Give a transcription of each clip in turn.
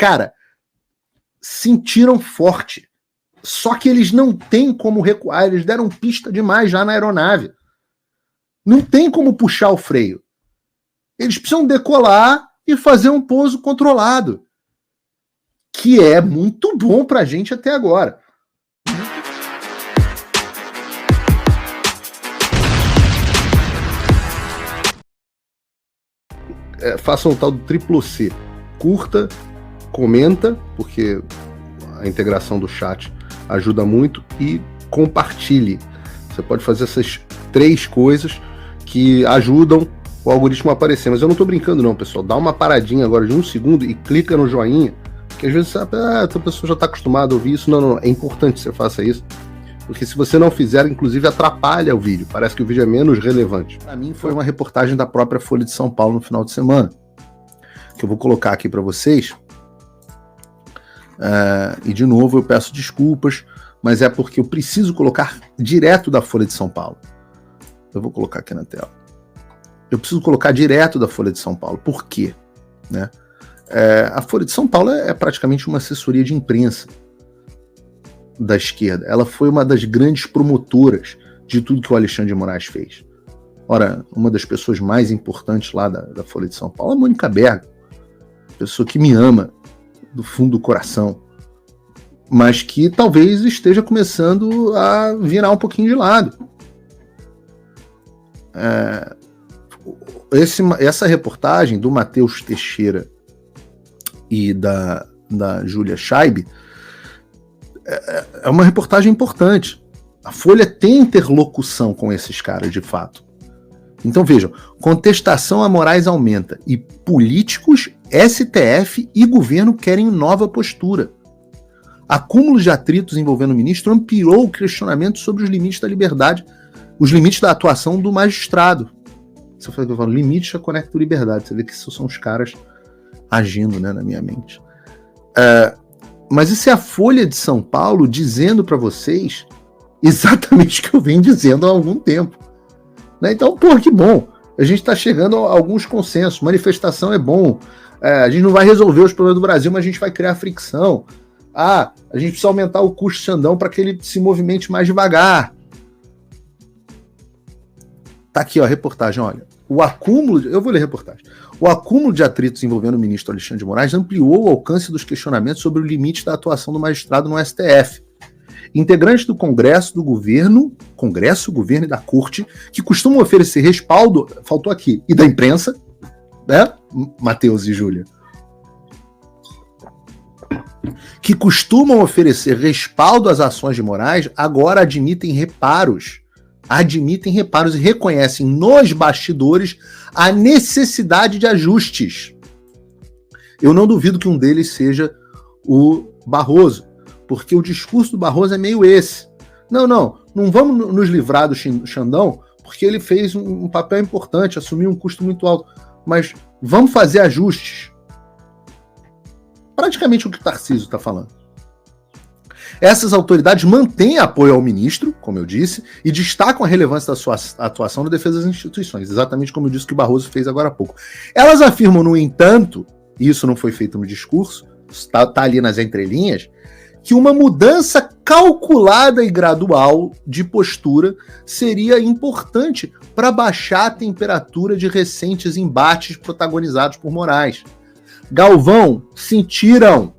cara, sentiram forte. Só que eles não têm como recuar, eles deram pista demais já na aeronave. Não tem como puxar o freio. Eles precisam decolar e fazer um pouso controlado, que é muito bom pra gente até agora. Façam o tal do triplo C. Curta, comenta, porque a integração do chat ajuda muito, e compartilhe. Você pode fazer essas 3 coisas que ajudam o algoritmo a aparecer. Mas eu não tô brincando não, pessoal. Dá uma paradinha agora de 1 segundo e clica no joinha, que às vezes sabe, a pessoa já tá acostumada a ouvir isso. Não. É importante que você faça isso, porque se você não fizer, inclusive atrapalha o vídeo. Parece que o vídeo é menos relevante. Para mim foi uma reportagem da própria Folha de São Paulo no final de semana, que eu vou colocar aqui para vocês. E de novo eu peço desculpas, mas é porque eu preciso colocar direto da Folha de São Paulo. Eu vou colocar aqui na tela. Eu preciso colocar direto da Folha de São Paulo. Por quê? Né? A Folha de São Paulo é praticamente uma assessoria de imprensa da esquerda. Ela foi uma das grandes promotoras de tudo que o Alexandre de Moraes fez. Ora, uma das pessoas mais importantes lá da Folha de São Paulo é a Mônica Berger, pessoa que me ama do fundo do coração, mas que talvez esteja começando a virar um pouquinho de lado. Essa reportagem do Matheus Teixeira e da Júlia Scheib é uma reportagem importante. A Folha tem interlocução com esses caras, de fato. Então vejam, contestação a Moraes aumenta e políticos, STF e governo querem nova postura. Acúmulo de atritos envolvendo o ministro ampliou o questionamento sobre os limites da liberdade, os limites da atuação do magistrado. Você fala, limite a conecta liberdade. Você vê que esses são os caras agindo, né, na minha mente. Mas isso é a Folha de São Paulo dizendo para vocês exatamente o que eu venho dizendo há algum tempo. Né? Então, porra, que bom. A gente está chegando a alguns consensos. Manifestação é bom. A gente não vai resolver os problemas do Brasil, mas a gente vai criar fricção. A gente precisa aumentar o custo do Xandão para que ele se movimente mais devagar. Tá aqui, ó, a reportagem, olha. Eu vou ler a reportagem. O acúmulo de atritos envolvendo o ministro Alexandre de Moraes ampliou o alcance dos questionamentos sobre o limite da atuação do magistrado no STF. Integrantes do Congresso, do governo e da Corte, que costumam oferecer respaldo, faltou aqui, e da imprensa, né, Matheus e Júlia, que costumam oferecer respaldo às ações de Moraes, agora admitem reparos e reconhecem nos bastidores a necessidade de ajustes. Eu não duvido que um deles seja o Barroso, porque o discurso do Barroso é meio esse. Não vamos nos livrar do Xandão, porque ele fez um papel importante, assumiu um custo muito alto, mas vamos fazer ajustes. Praticamente o que o Tarcísio está falando. Essas autoridades mantêm apoio ao ministro, como eu disse, e destacam a relevância da sua atuação na defesa das instituições, exatamente como eu disse que o Barroso fez agora há pouco. Elas afirmam, no entanto, e isso não foi feito no discurso, está ali nas entrelinhas, que uma mudança calculada e gradual de postura seria importante para baixar a temperatura de recentes embates protagonizados por Moraes. Galvão, sentiram.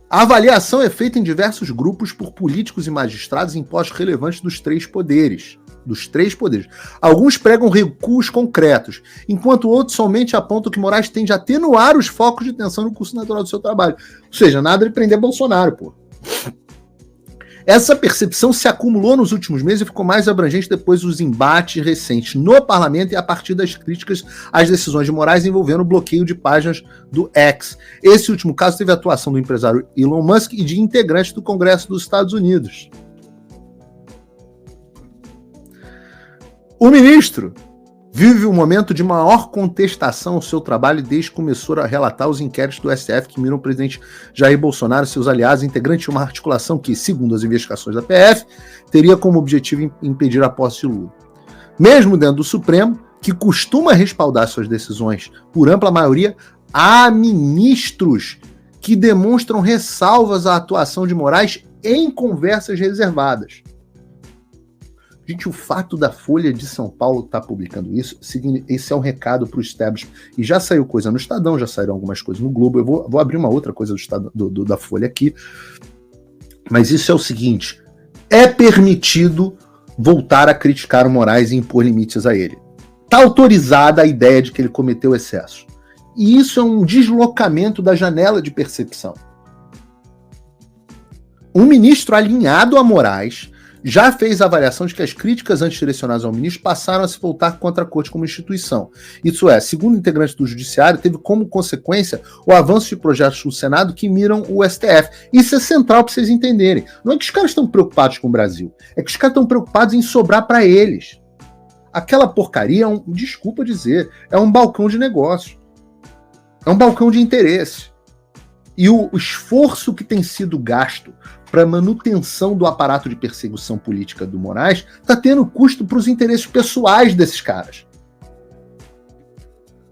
A avaliação é feita em diversos grupos por políticos e magistrados em postos relevantes dos três poderes. Alguns pregam recuos concretos, enquanto outros somente apontam que Moraes tende a atenuar os focos de tensão no curso natural do seu trabalho. Ou seja, nada de prender Bolsonaro, pô. Essa percepção se acumulou nos últimos meses e ficou mais abrangente depois dos embates recentes no parlamento e a partir das críticas às decisões de Moraes envolvendo o bloqueio de páginas do X. Esse último caso teve a atuação do empresário Elon Musk e de integrantes do Congresso dos Estados Unidos. O ministro vive um momento de maior contestação ao seu trabalho desde que começou a relatar os inquéritos do STF que miram o presidente Jair Bolsonaro e seus aliados, integrante de uma articulação que, segundo as investigações da PF, teria como objetivo impedir a posse de Lula. Mesmo dentro do Supremo, que costuma respaldar suas decisões por ampla maioria, Há ministros que demonstram ressalvas à atuação de Moraes em conversas reservadas. Gente, o fato da Folha de São Paulo estar publicando isso, esse é um recado para o establishment. E já saiu coisa no Estadão, já saíram algumas coisas no Globo. Eu vou abrir uma outra coisa da Folha aqui. Mas isso é o seguinte: é permitido voltar a criticar o Moraes e impor limites a ele. Está autorizada a ideia de que ele cometeu excesso. E isso é um deslocamento da janela de percepção. Um ministro alinhado a Moraes já fez a avaliação de que as críticas antes direcionadas ao ministro passaram a se voltar contra a corte como instituição. Isso é, segundo integrantes do judiciário, teve como consequência o avanço de projetos do Senado que miram o STF. Isso é central para vocês entenderem. Não é que os caras estão preocupados com o Brasil, é que os caras estão preocupados em sobrar para eles. Aquela porcaria desculpa dizer, é um balcão de negócio. É um balcão de interesse. E o esforço que tem sido gasto para manutenção do aparato de perseguição política do Moraes está tendo custo para os interesses pessoais desses caras.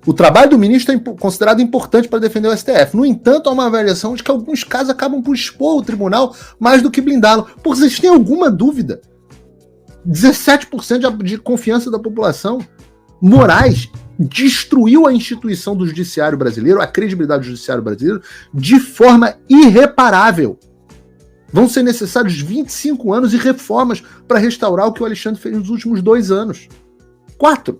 O trabalho do ministro é considerado importante para defender o STF. No entanto, há uma avaliação de que alguns casos acabam por expor o tribunal mais do que blindá-lo. Por vocês têm alguma dúvida? 17% de confiança da população. Moraes destruiu a instituição do judiciário brasileiro, a credibilidade do judiciário brasileiro, de forma irreparável. Vão ser necessários 25 anos e reformas para restaurar o que o Alexandre fez nos últimos 2 anos. 4,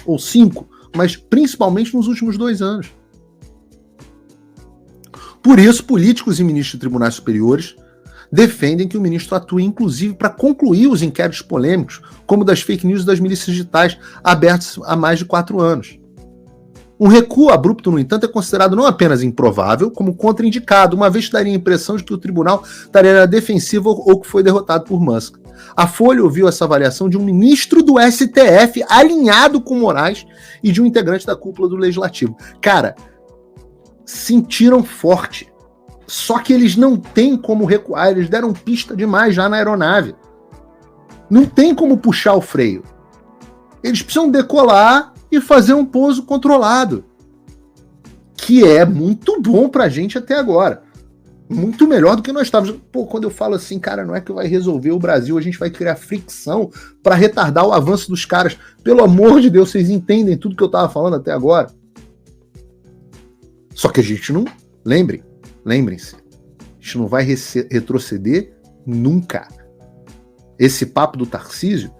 ou 5, mas principalmente nos últimos 2 anos. Por isso, políticos e ministros de tribunais superiores defendem que o ministro atue, inclusive, para concluir os inquéritos polêmicos, como das fake news e das milícias digitais, abertos há mais de 4 anos. Um recuo abrupto, no entanto, é considerado não apenas improvável, como contraindicado, uma vez que daria a impressão de que o tribunal estaria na defensiva ou que foi derrotado por Musk. A Folha ouviu essa avaliação de um ministro do STF alinhado com Moraes e de um integrante da cúpula do Legislativo. Cara, sentiram forte. Só que eles não têm como recuar, eles deram pista demais já na aeronave. Não tem como puxar o freio. Eles precisam decolar e fazer um pouso controlado, que é muito bom pra gente até agora. Muito melhor do que nós estávamos. Pô, quando eu falo assim, cara, não é que vai resolver o Brasil, a gente vai criar fricção para retardar o avanço dos caras. Pelo amor de Deus, vocês entendem tudo que eu tava falando até agora. Só que a gente não... Lembrem-se, a gente não vai retroceder nunca. Esse papo do Tarcísio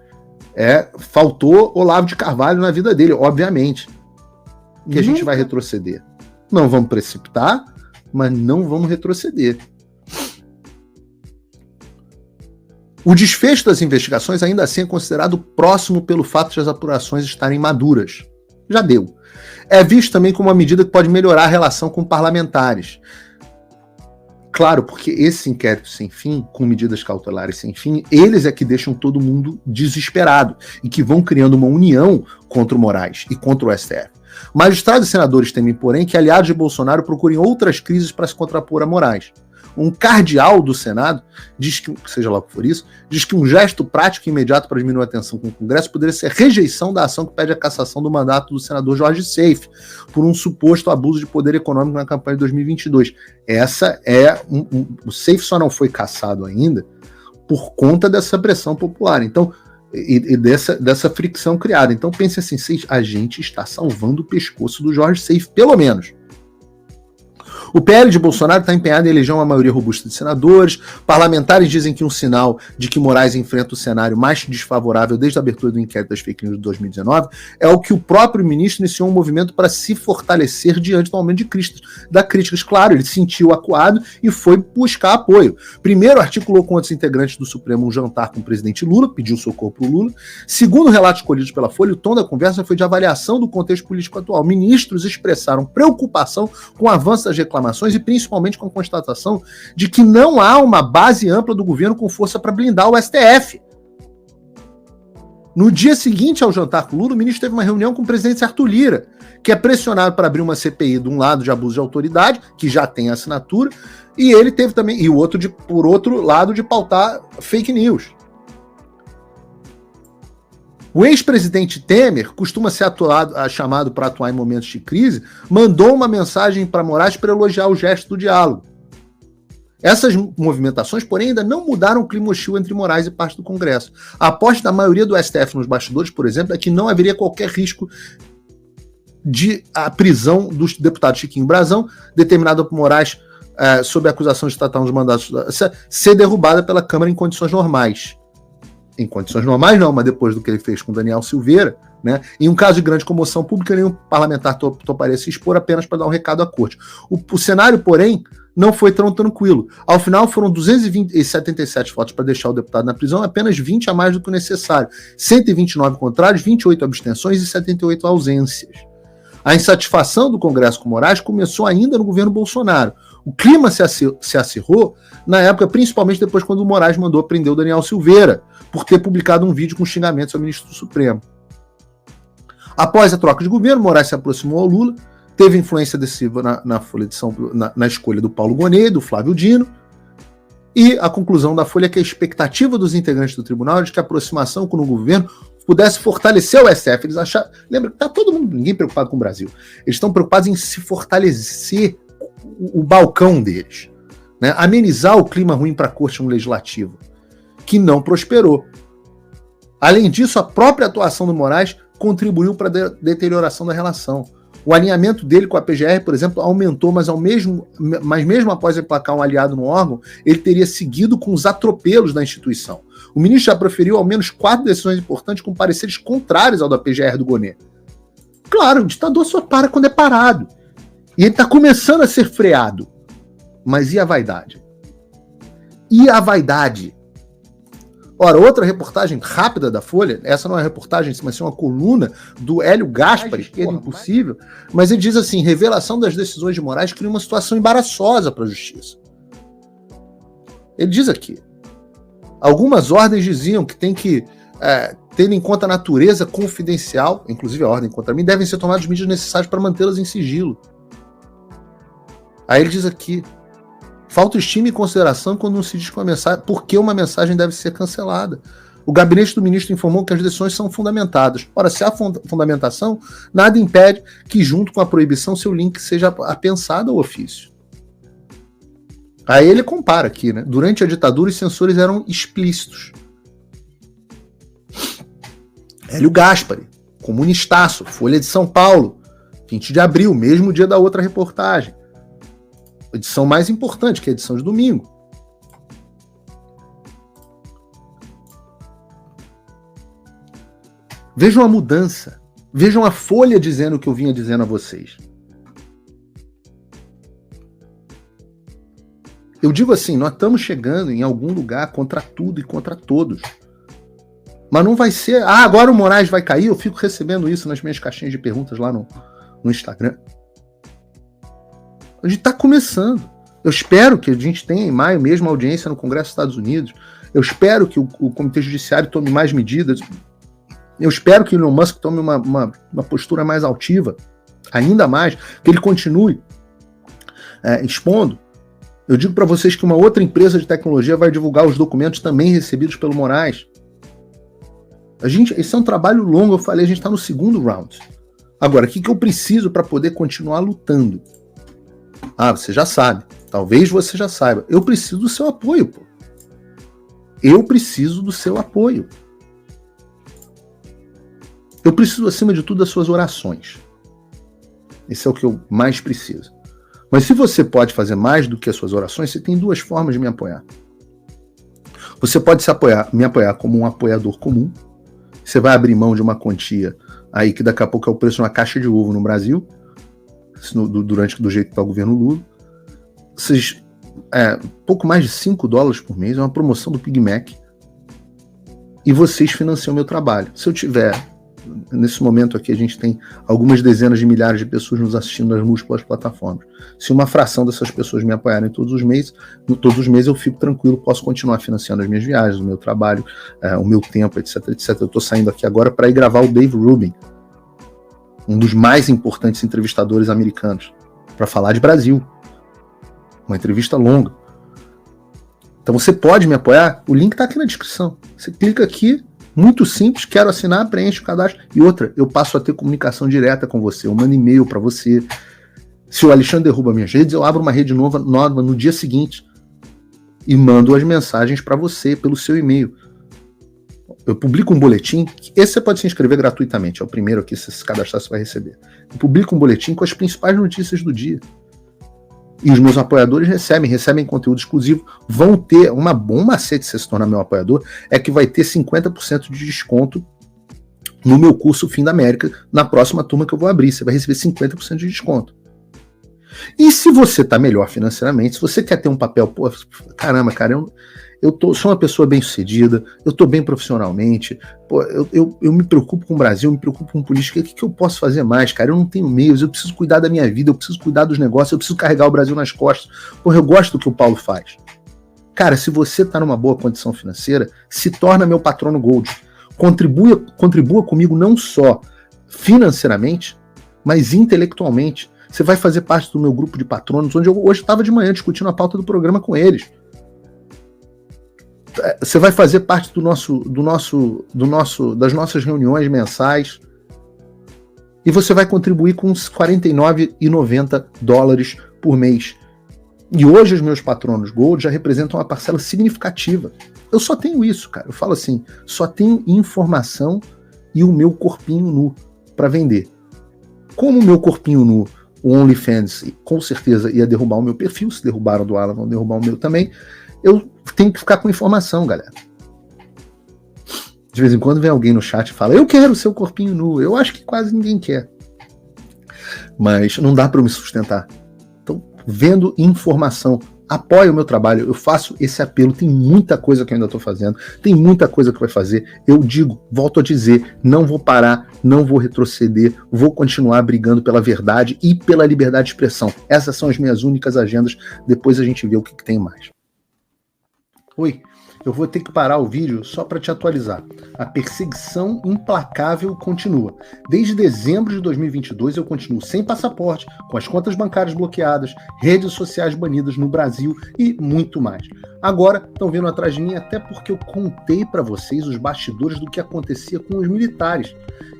faltou Olavo de Carvalho na vida dele, obviamente. Que a gente vai retroceder. Não vamos precipitar, mas não vamos retroceder. O desfecho das investigações ainda assim é considerado próximo pelo fato de as apurações estarem maduras. Já deu. É visto também como uma medida que pode melhorar a relação com parlamentares. Claro, porque esse inquérito sem fim, com medidas cautelares sem fim, eles é que deixam todo mundo desesperado e que vão criando uma união contra o Moraes e contra o STF. Magistrados e senadores temem, porém, que aliados de Bolsonaro procurem outras crises para se contrapor a Moraes. Um cardeal do Senado diz que, seja lá o que for isso, diz que um gesto prático e imediato para diminuir a tensão com o Congresso poderia ser a rejeição da ação que pede a cassação do mandato do senador Jorge Seife por um suposto abuso de poder econômico na campanha de 2022. O Seife só não foi cassado ainda por conta dessa pressão popular. Então, e dessa fricção criada. Então pense assim, a gente está salvando o pescoço do Jorge Seife, pelo menos. O PL de Bolsonaro está empenhado em eleger uma maioria robusta de senadores. Parlamentares dizem que um sinal de que Moraes enfrenta o cenário mais desfavorável desde a abertura do inquérito das fake news de 2019 é o que o próprio ministro iniciou um movimento para se fortalecer diante do aumento da críticas. Claro, ele se sentiu acuado e foi buscar apoio. Primeiro, articulou com outros integrantes do Supremo um jantar com o presidente Lula, pediu socorro para o Lula. Segundo relatos colhidos pela Folha, o tom da conversa foi de avaliação do contexto político atual. Ministros expressaram preocupação com o avanço das reclamações e principalmente com a constatação de que não há uma base ampla do governo com força para blindar o STF. No dia seguinte ao jantar com o Lula, o ministro teve uma reunião com o presidente Arthur Lira, que é pressionado para abrir uma CPI de um lado de abuso de autoridade, que já tem assinatura, e ele teve também, e o outro por outro lado, de pautar fake news. O ex-presidente Temer, costuma ser chamado para atuar em momentos de crise, mandou uma mensagem para Moraes para elogiar o gesto do diálogo. Essas movimentações, porém, ainda não mudaram o clima hostil entre Moraes e parte do Congresso. A aposta da maioria do STF nos bastidores, por exemplo, é que não haveria qualquer risco de a prisão do deputado Chiquinho Brazão, determinada por Moraes sob a acusação de tratar uns mandatos, ser derrubada pela Câmara em condições normais. Em condições normais não, mas depois do que ele fez com Daniel Silveira, né, em um caso de grande comoção pública, nenhum parlamentar toparia se expor apenas para dar um recado à corte. O cenário, porém, não foi tão tranquilo. Ao final, foram 277 votos para deixar o deputado na prisão, apenas 20 a mais do que o necessário. 129 contrários, 28 abstenções e 78 ausências. A insatisfação do Congresso com Moraes começou ainda no governo Bolsonaro. O clima se acirrou na época, principalmente depois quando o Moraes mandou prender o Daniel Silveira por ter publicado um vídeo com xingamentos ao ministro do Supremo. Após a troca de governo, Moraes se aproximou ao Lula, teve influência decisiva na Folha de na escolha do Paulo Gonet, do Flávio Dino, e a conclusão da Folha é que a expectativa dos integrantes do tribunal é de que a aproximação com o governo pudesse fortalecer o STF. Eles acharam, lembra, tá todo mundo, ninguém preocupado com o Brasil. Eles estão preocupados em se fortalecer o balcão deles, né? Amenizar o clima ruim para a Corte Legislativa, que não prosperou. Além disso, a própria atuação do Moraes contribuiu para a deterioração da relação. O alinhamento dele com a PGR, por exemplo, aumentou, mas mesmo após emplacar um aliado no órgão, ele teria seguido com os atropelos da instituição. O ministro já proferiu ao menos 4 decisões importantes com pareceres contrários ao da PGR do Gonet. Claro, o ditador só para quando é parado. E ele está começando a ser freado. Mas e a vaidade? E a vaidade? Ora, outra reportagem rápida da Folha, essa não é uma reportagem, mas é uma coluna do Hélio Gaspari, que é impossível, mas ele diz assim, revelação das decisões de Moraes cria uma situação embaraçosa para a justiça. Ele diz aqui, algumas ordens diziam que tem que, tendo em conta a natureza confidencial, inclusive a ordem contra mim, devem ser tomadas medidas necessárias para mantê-las em sigilo. Aí ele diz aqui, falta estima e consideração quando não se diz que por que uma mensagem deve ser cancelada. O gabinete do ministro informou que as decisões são fundamentadas. Ora, se há fundamentação, nada impede que, junto com a proibição, seu link seja apensado ao ofício. Aí ele compara aqui, né? Durante a ditadura, os censores eram explícitos. Hélio Gaspari, comunistaço, Folha de São Paulo, 20 de abril, mesmo dia da outra reportagem. Edição mais importante, que é a edição de domingo. Vejam a mudança. Vejam a Folha dizendo o que eu vinha dizendo a vocês. Eu digo assim, nós estamos chegando em algum lugar contra tudo e contra todos. Mas não vai ser... agora o Moraes vai cair? Eu fico recebendo isso nas minhas caixinhas de perguntas lá no Instagram. A gente está começando. Eu espero que a gente tenha em maio mesmo audiência no Congresso dos Estados Unidos. Eu espero que o Comitê Judiciário tome mais medidas. Eu espero que o Elon Musk tome uma postura mais altiva, ainda mais, que ele continue expondo. Eu digo para vocês que uma outra empresa de tecnologia vai divulgar os documentos também recebidos pelo Moraes. Esse é um trabalho longo, eu falei, a gente está no segundo round. Agora, o que eu preciso para poder continuar lutando? Você já sabe. Talvez você já saiba. Eu preciso do seu apoio, pô. Eu preciso do seu apoio. Eu preciso, acima de tudo, das suas orações. Esse é o que eu mais preciso. Mas se você pode fazer mais do que as suas orações, você tem 2 formas de me apoiar. Você pode me apoiar como um apoiador comum. Você vai abrir mão de uma quantia aí que daqui a pouco é o preço de uma caixa de ovo no Brasil, do jeito que está o governo Lula. Vocês, pouco mais de $5 por mês, é uma promoção do PigMac. E vocês financiam o meu trabalho. Se eu tiver, nesse momento aqui, a gente tem algumas dezenas de milhares de pessoas nos assistindo nas múltiplas plataformas. Se uma fração dessas pessoas me apoiarem todos os meses eu fico tranquilo, posso continuar financiando as minhas viagens, o meu trabalho, o meu tempo, etc, etc. Eu estou saindo aqui agora para ir gravar o Dave Rubin, um dos mais importantes entrevistadores americanos, para falar de Brasil. Uma entrevista longa. Então você pode me apoiar, o link está aqui na descrição. Você clica aqui, Muito simples, quero assinar, preenche o cadastro. E outra, eu passo a ter comunicação direta com você, eu mando e-mail para você. Se o Alexandre derruba minhas redes, eu abro uma rede nova no dia seguinte e mando as mensagens para você pelo seu e-mail. Eu publico um boletim, esse você pode se inscrever gratuitamente, é o primeiro aqui, se se cadastrar você vai receber. Eu publico um boletim com as principais notícias do dia. E os meus apoiadores recebem conteúdo exclusivo, vão ter uma bom macete se você se tornar meu apoiador, é que vai ter 50% de desconto no meu curso Fim da América, na próxima turma que eu vou abrir, você vai receber 50% de desconto. E se você tá melhor financeiramente, se você quer ter um papel, pô, caramba, cara, sou uma pessoa bem sucedida, eu tô bem profissionalmente, pô, eu me preocupo com o Brasil, eu me preocupo com política, o que eu posso fazer mais, cara? Eu não tenho meios, eu preciso cuidar da minha vida, eu preciso cuidar dos negócios, eu preciso carregar o Brasil nas costas, pô, eu gosto do que o Paulo faz. Cara, se você tá numa boa condição financeira, se torna meu patrono Gold. Contribua comigo não só financeiramente, mas intelectualmente. Você vai fazer parte do meu grupo de patronos, onde eu hoje estava de manhã discutindo a pauta do programa com eles. Você vai fazer parte das nossas reuniões mensais. E você vai contribuir com uns $49,90 por mês. E hoje os meus patronos Gold já representam uma parcela significativa. Eu só tenho isso, cara. Eu falo assim, só tenho informação e o meu corpinho nu para vender. Como o meu corpinho nu, o OnlyFans, com certeza ia derrubar o meu perfil, se derrubaram do Alan, vão derrubar o meu também, eu tenho que ficar com informação, galera. De vez em quando vem alguém no chat e fala, eu quero o seu corpinho nu. Eu acho que quase ninguém quer. Mas não dá para eu me sustentar. Então, vendo informação, apoia o meu trabalho, eu faço esse apelo, tem muita coisa que eu ainda estou fazendo, tem muita coisa que vai fazer, eu digo, volto a dizer, não vou parar, não vou retroceder, vou continuar brigando pela verdade e pela liberdade de expressão. Essas são as minhas únicas agendas, depois a gente vê o que tem mais. Oi, eu vou ter que parar o vídeo só para te atualizar. A perseguição implacável continua. Desde dezembro de 2022 eu continuo sem passaporte, com as contas bancárias bloqueadas, redes sociais banidas no Brasil e muito mais. Agora estão vindo atrás de mim até porque eu contei para vocês os bastidores do que acontecia com os militares.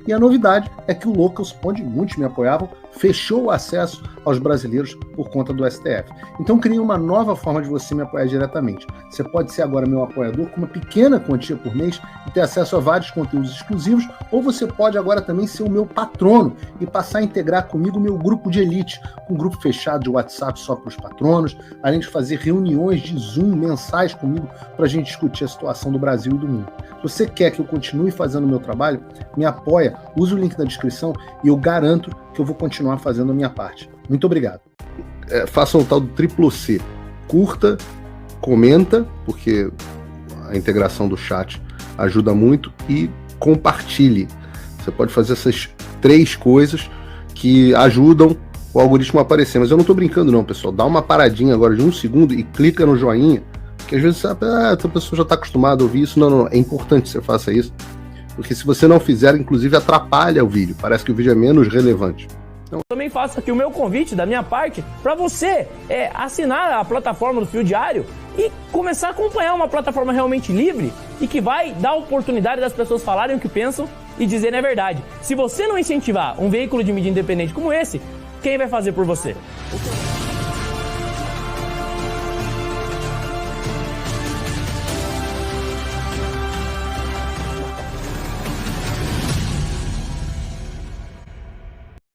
E a novidade é que o Locals, onde muitos me apoiavam, fechou o acesso aos brasileiros por conta do STF. Então criei uma nova forma de você me apoiar diretamente. Você pode ser agora meu apoiador com uma pequena quantia por mês e ter acesso a vários conteúdos exclusivos, ou você pode agora também ser o meu patrono e passar a integrar comigo o meu grupo de elite, um grupo fechado de WhatsApp só para os patronos, além de fazer reuniões de Zoom mensais comigo para a gente discutir a situação do Brasil e do mundo. Se você quer que eu continue fazendo o meu trabalho, me apoia, use o link na descrição e eu garanto que eu vou continuar fazendo a minha parte. Muito obrigado. Faça o tal do triplo C. Curta, comenta, porque a integração do chat ajuda muito, e compartilhe. Você pode fazer essas 3 coisas que ajudam o algoritmo a aparecer. Mas eu não estou brincando não, pessoal. Dá uma paradinha agora de 1 segundo e clica no joinha, porque às vezes essa pessoa já está acostumada a ouvir isso. Não, é importante que você faça isso, porque se você não fizer, inclusive atrapalha o vídeo. Parece que o vídeo é menos relevante. Então, também faço aqui o meu convite da minha parte para você assinar a plataforma do Fio Diário e começar a acompanhar uma plataforma realmente livre e que vai dar oportunidade das pessoas falarem o que pensam e dizerem a verdade. Se você não incentivar um veículo de mídia independente como esse, quem vai fazer por você?